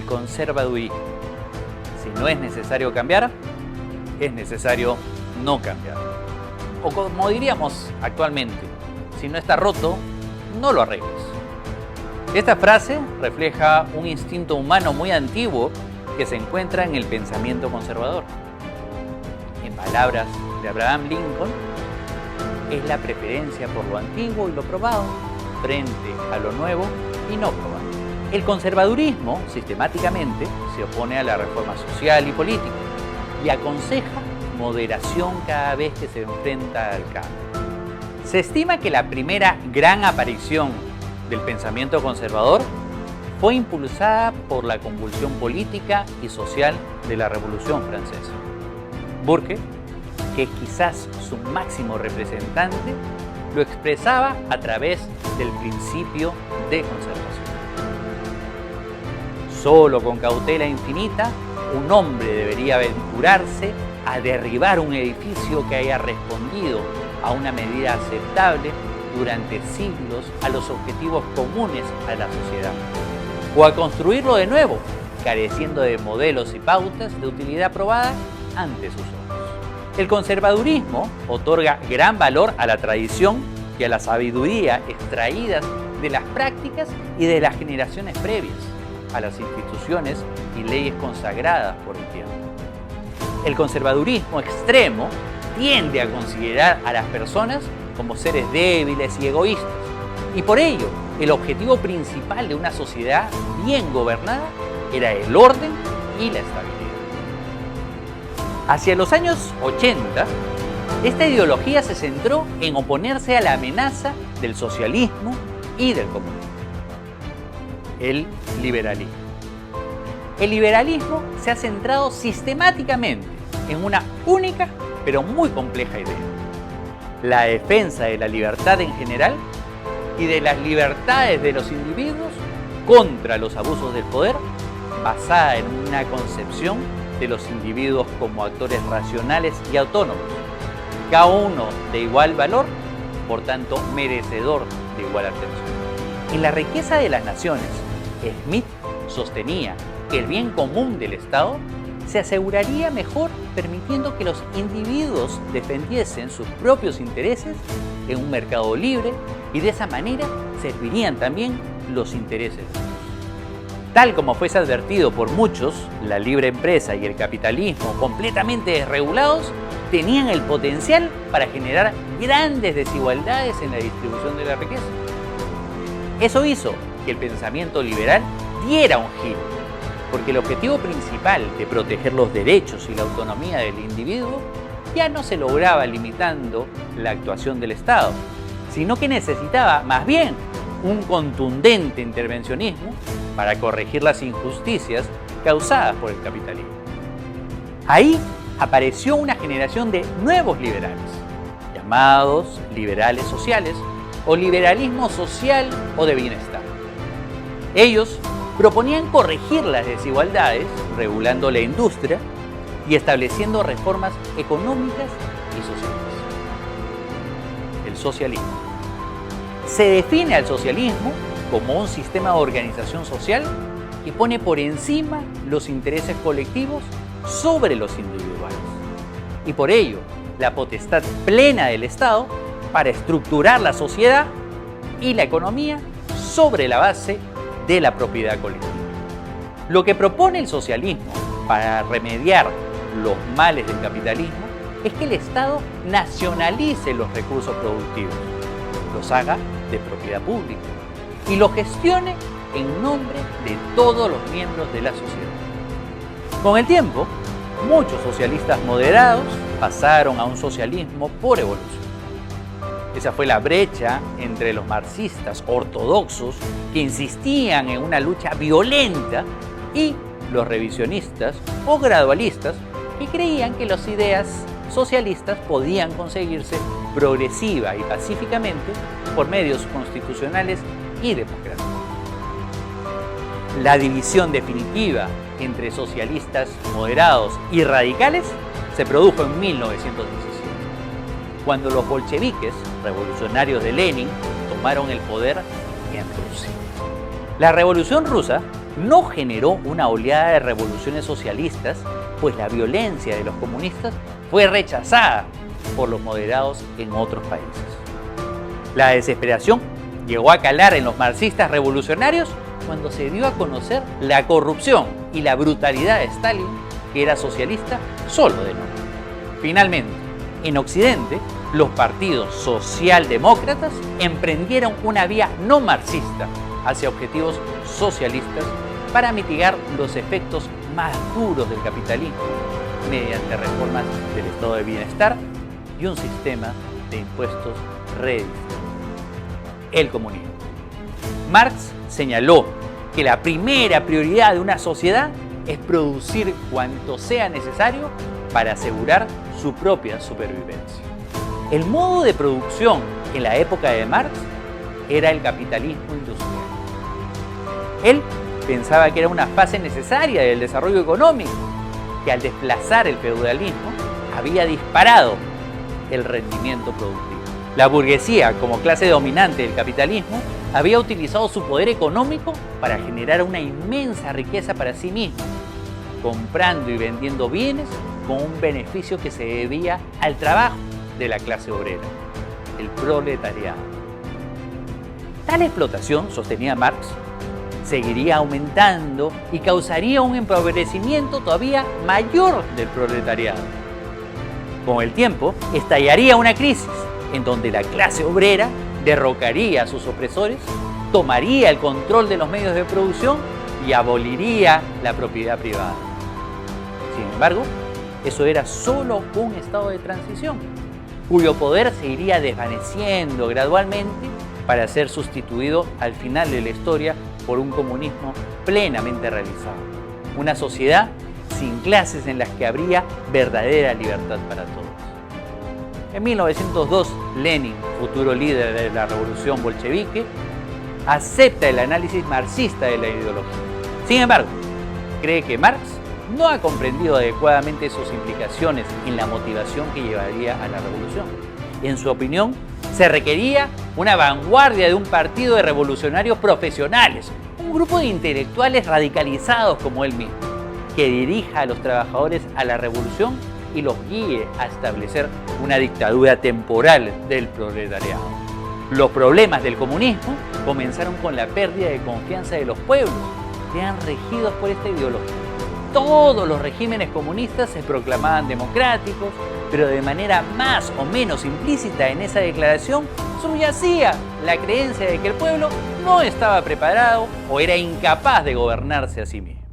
el conservadurismo. Si no es necesario cambiar, es necesario no cambiar. O como diríamos actualmente, si no está roto, no lo arregles. Esta frase refleja un instinto humano muy antiguo que se encuentra en el pensamiento conservador. En palabras de Abraham Lincoln, es la preferencia por lo antiguo y lo probado frente a lo nuevo y no probado. El conservadurismo sistemáticamente se opone a la reforma social y política y aconseja moderación cada vez que se enfrenta al cambio. Se estima que la primera gran aparición del pensamiento conservador fue impulsada por la convulsión política y social de la Revolución Francesa. Burke, que es quizás su máximo representante, lo expresaba a través del principio de conservación. Solo con cautela infinita, un hombre debería aventurarse a derribar un edificio que haya respondido a una medida aceptable durante siglos a los objetivos comunes a la sociedad, o a construirlo de nuevo, careciendo de modelos y pautas de utilidad probada ante sus ojos. El conservadurismo otorga gran valor a la tradición y a la sabiduría extraídas de las prácticas y de las generaciones previas, a las instituciones y leyes consagradas por el tiempo. El conservadurismo extremo tiende a considerar a las personas como seres débiles y egoístas, y por ello el objetivo principal de una sociedad bien gobernada era el orden y la estabilidad. Hacia los años 80, esta ideología se centró en oponerse a la amenaza del socialismo y del comunismo. El liberalismo. El liberalismo se ha centrado sistemáticamente en una única pero muy compleja idea: la defensa de la libertad en general y de las libertades de los individuos contra los abusos del poder, basada en una concepción de los individuos como actores racionales y autónomos, cada uno de igual valor, por tanto merecedor de igual atención. En La riqueza de las naciones, Smith sostenía que el bien común del Estado se aseguraría mejor permitiendo que los individuos defendiesen sus propios intereses en un mercado libre y de esa manera servirían también los intereses de otros. Tal como fuese advertido por muchos, la libre empresa y el capitalismo completamente desregulados tenían el potencial para generar grandes desigualdades en la distribución de la riqueza. Eso hizo que el pensamiento liberal diera un giro, porque el objetivo principal de proteger los derechos y la autonomía del individuo ya no se lograba limitando la actuación del Estado, sino que necesitaba más bien un contundente intervencionismo para corregir las injusticias causadas por el capitalismo. Ahí apareció una generación de nuevos liberales, llamados liberales sociales o liberalismo social o de bienestar. Ellos proponían corregir las desigualdades, regulando la industria y estableciendo reformas económicas y sociales. El socialismo. Se define al socialismo como un sistema de organización social que pone por encima los intereses colectivos sobre los individuales, y por ello la potestad plena del Estado para estructurar la sociedad y la economía sobre la base de la propiedad colectiva. Lo que propone el socialismo para remediar los males del capitalismo es que el Estado nacionalice los recursos productivos, los haga de propiedad pública y los gestione en nombre de todos los miembros de la sociedad. Con el tiempo, muchos socialistas moderados pasaron a un socialismo por evolución. Esa fue la brecha entre los marxistas ortodoxos, que insistían en una lucha violenta, y los revisionistas o gradualistas, que creían que las ideas socialistas podían conseguirse progresiva y pacíficamente por medios constitucionales y democráticos. La división definitiva entre socialistas moderados y radicales se produjo en 1917, cuando los bolcheviques, revolucionarios de Lenin, tomaron el poder en Rusia. La Revolución Rusa no generó una oleada de revoluciones socialistas, pues la violencia de los comunistas fue rechazada por los moderados en otros países. La desesperación llegó a calar en los marxistas revolucionarios cuando se dio a conocer la corrupción y la brutalidad de Stalin, que era socialista solo de nombre. Finalmente, en Occidente, los partidos socialdemócratas emprendieron una vía no marxista hacia objetivos socialistas para mitigar los efectos más duros del capitalismo mediante reformas del estado de bienestar y un sistema de impuestos redistributivos. El comunismo. Marx señaló que la primera prioridad de una sociedad es producir cuanto sea necesario para asegurar su propia supervivencia. El modo de producción en la época de Marx era el capitalismo industrial. Él pensaba que era una fase necesaria del desarrollo económico, que al desplazar el feudalismo había disparado el rendimiento productivo. La burguesía, como clase dominante del capitalismo, había utilizado su poder económico para generar una inmensa riqueza para sí misma, comprando y vendiendo bienes con un beneficio que se debía al trabajo de la clase obrera, el proletariado. Tal explotación, sostenía Marx, seguiría aumentando y causaría un empobrecimiento todavía mayor del proletariado. Con el tiempo, estallaría una crisis en donde la clase obrera derrocaría a sus opresores, tomaría el control de los medios de producción y aboliría la propiedad privada. Sin embargo, eso era solo un estado de transición, cuyo poder se iría desvaneciendo gradualmente para ser sustituido al final de la historia por un comunismo plenamente realizado. Una sociedad sin clases en las que habría verdadera libertad para todos. En 1902, Lenin, futuro líder de la revolución bolchevique, acepta el análisis marxista de la ideología. Sin embargo, cree que Marx no ha comprendido adecuadamente sus implicaciones en la motivación que llevaría a la revolución. En su opinión, se requería una vanguardia de un partido de revolucionarios profesionales, un grupo de intelectuales radicalizados como él mismo, que dirija a los trabajadores a la revolución y los guíe a establecer una dictadura temporal del proletariado. Los problemas del comunismo comenzaron con la pérdida de confianza de los pueblos, que eran regidos por esta ideología. Todos los regímenes comunistas se proclamaban democráticos, pero de manera más o menos implícita en esa declaración subyacía la creencia de que el pueblo no estaba preparado o era incapaz de gobernarse a sí mismo.